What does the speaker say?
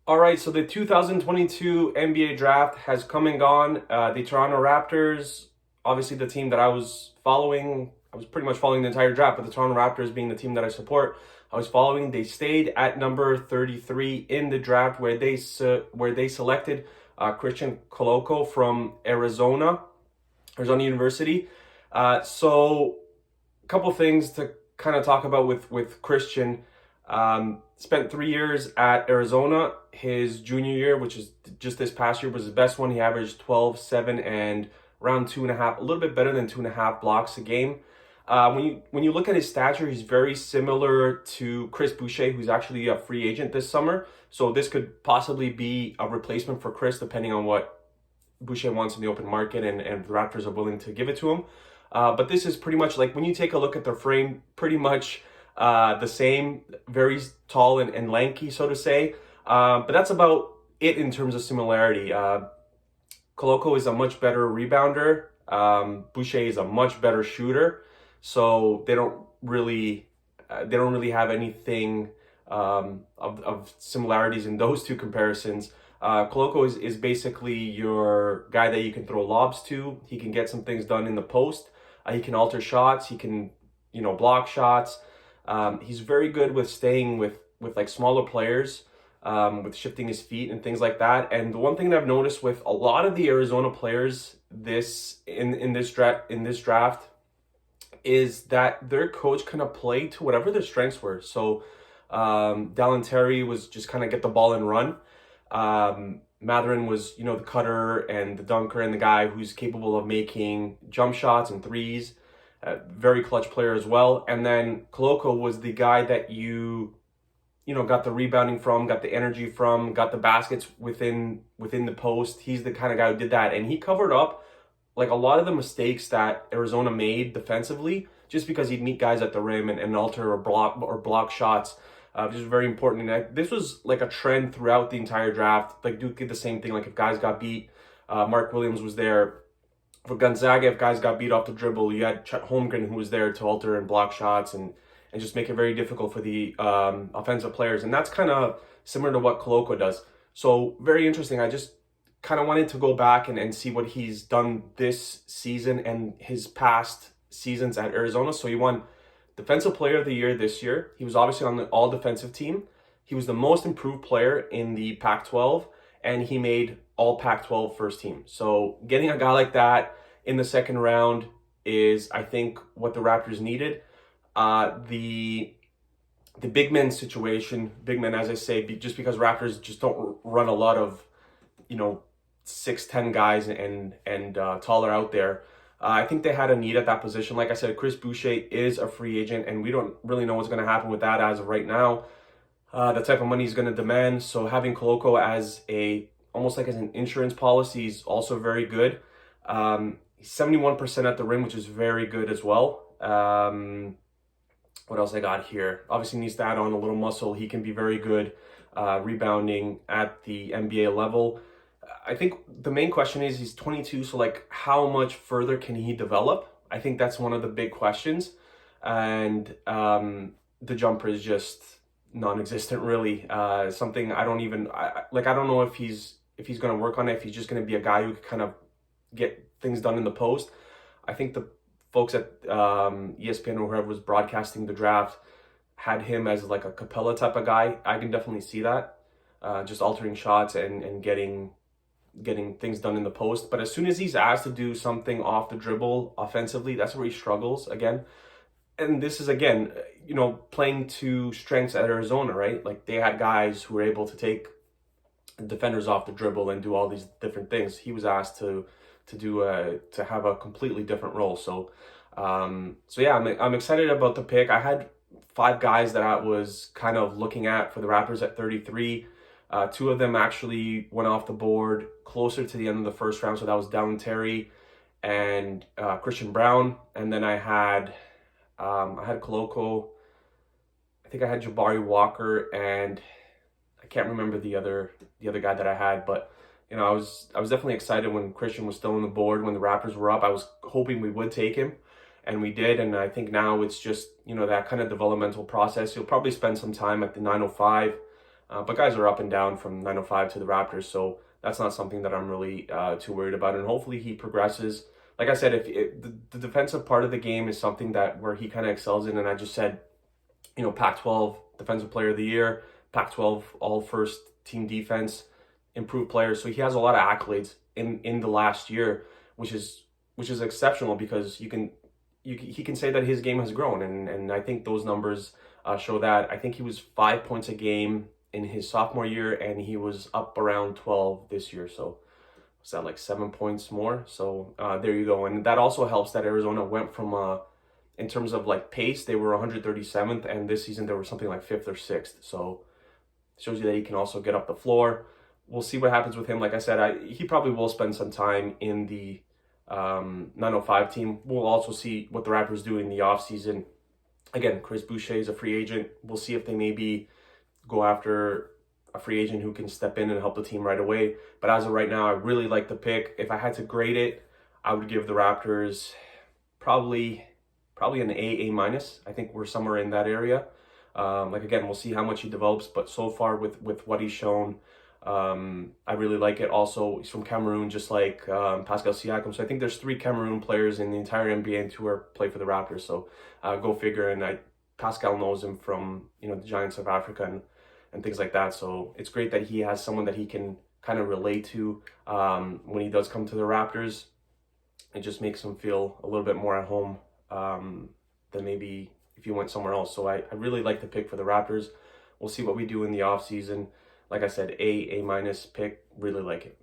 All right, so the 2022 NBA draft has come and gone. The Toronto Raptors, obviously the team that I was following, I was pretty much following the entire draft, but the Toronto Raptors being the team that I support, I was following. They stayed at number 33 in the draft where they selected Christian Koloko from Arizona University. So a couple things to kind of talk about with Christian. Spent 3 years at Arizona. His junior year, which is just this past year, was his best one. He averaged 12, 7, and around 2.5, a little bit better than 2.5 blocks a game. When you look at his stature, he's very similar to Chris Boucher, who's actually a free agent this summer. So this could possibly be a replacement for Chris, depending on what Boucher wants in the open market and the Raptors are willing to give it to him. But this is pretty much like when you take a look at their frame, pretty much the same, very tall and lanky, so to say. But that's about it in terms of similarity. Koloko is a much better rebounder. Boucher is a much better shooter. So they don't really have anything of similarities in those two comparisons. Koloko is basically your guy that you can throw lobs to. He can get some things done in the post. He can alter shots. He can, block shots. He's very good with staying with like smaller players, with shifting his feet and things like that. And the one thing that I've noticed with a lot of the Arizona players in this draft is that their coach kind of played to whatever their strengths were. So Dallin Terry was just kind of get the ball and run. Mathurin was, the cutter and the dunker and the guy who's capable of making jump shots and threes. Very clutch player as well. And then Koloko was the guy that got the rebounding from, got the energy from, got the baskets within the post. He's the kind of guy who did that. And he covered up like a lot of the mistakes that Arizona made defensively just because he'd meet guys at the rim and alter or block shots. Which is very important. And this was like a trend throughout the entire draft. Like Duke did the same thing. Like if guys got beat, Mark Williams was there. For Gonzaga, if guys got beat off the dribble, you had Chet Holmgren who was there to alter and block shots and just make it very difficult for the offensive players. And that's kind of similar to what Koloko does. So very interesting. I just kind of wanted to go back and see what he's done this season and his past seasons at Arizona. So he won Defensive Player of the Year this year. He was obviously on the all-defensive team. He was the most improved player in the Pac-12, and he made all Pac-12 first team. So getting a guy like that in the second round is, I think, what the Raptors needed. The big men situation, big men, as I say, just because Raptors just don't run a lot of, 6'10" guys and taller out there. I think they had a need at that position. Like I said, Chris Boucher is a free agent, and we don't really know what's going to happen with that as of right now. The type of money he's going to demand. So having Koloko as almost like as an insurance policy is also very good. He's 71% at the rim, which is very good as well. What else I got here? Obviously needs to add on a little muscle. He can be very good rebounding at the NBA level. I think the main question is he's 22, so like how much further can he develop? I think that's one of the big questions. And the jumper is just non-existent really. Something I don't even I don't know if he's going to work on it, if he's just going to be a guy who can kind of get things done in the post. I think the folks at ESPN or whoever was broadcasting the draft had him as like a Capella type of guy. I can definitely see that. Just altering shots and getting things done in the post. But as soon as he's asked to do something off the dribble offensively, that's where he struggles again. And this is, again, playing to strengths at Arizona, right? Like they had guys who were able to take defenders off the dribble and do all these different things. He was asked to have a completely different role. So yeah, I'm excited about the pick. I had 5 guys that I was kind of looking at for the Raptors at 33. 2 of them actually went off the board closer to the end of the first round. So that was Dallin Terry and Christian Brown. And then I had Koloko. I think I had Jabari Walker, and I can't remember the other guy that I had. But I was definitely excited when Christian was still on the board when the Raptors were up. I was hoping we would take him, and we did. And I think now it's just that kind of developmental process. He'll probably spend some time at the 905. But guys are up and down from 905 to the Raptors, so that's not something that I'm really too worried about. And hopefully he progresses. Like I said, if the defensive part of the game is something that where he kind of excels in, and I just said, Pac-12 Defensive Player of the Year, Pac-12 All First Team Defense, improved player. So he has a lot of accolades in the last year, which is exceptional because he can say that his game has grown, and I think those numbers show that. I think he was 5 points a game in his sophomore year, and he was up around 12 this year. So was that like 7 points more? So there you go. And that also helps that Arizona went from in terms of like pace, they were 137th, and this season they were something like 5th or 6th. So it shows you that he can also get up the floor. We'll see what happens with him. Like I said, he probably will spend some time in the 905 team. We'll also see what the Raptors do in the offseason. Again, Chris Boucher is a free agent. We'll see if they maybe go after a free agent who can step in and help the team right away. But as of right now, I really like the pick. If I had to grade it, I would give the Raptors probably an A minus. I think we're somewhere in that area. Again, we'll see how much he develops, but so far with what he's shown, I really like it. Also, he's from Cameroon, just like Pascal Siakam. So I think there's 3 Cameroon players in the entire NBA and 2 play for the Raptors. So go figure. And Pascal knows him from the Giants of Africa and things like that. So it's great that he has someone that he can kind of relate to when he does come to the Raptors. It just makes him feel a little bit more at home than maybe if you went somewhere else. So I really like the pick for the Raptors. We'll see what we do in the offseason. Like I said, A minus pick, really like it.